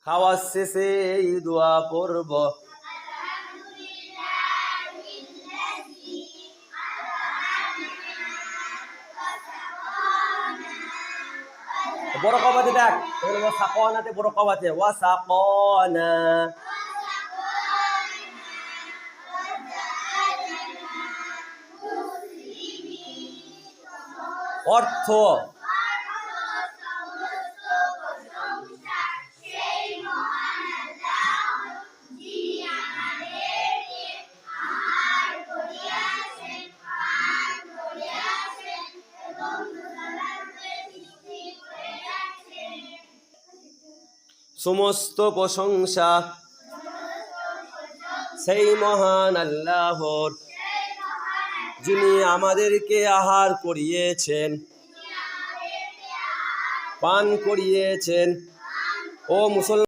খাওয়ার শেষে এই দোয়া পড়ব, বড় কবাতে দেখ, সাকনাতে বড় কবাতে ওয়া সাকনা, অর্থ সমস্ত প্রশংসা সেই মহান আল্লাহর, যিনি আমাদেরকে আহার করিয়েছেন, পান করিয়েছেন। ও মুসলমান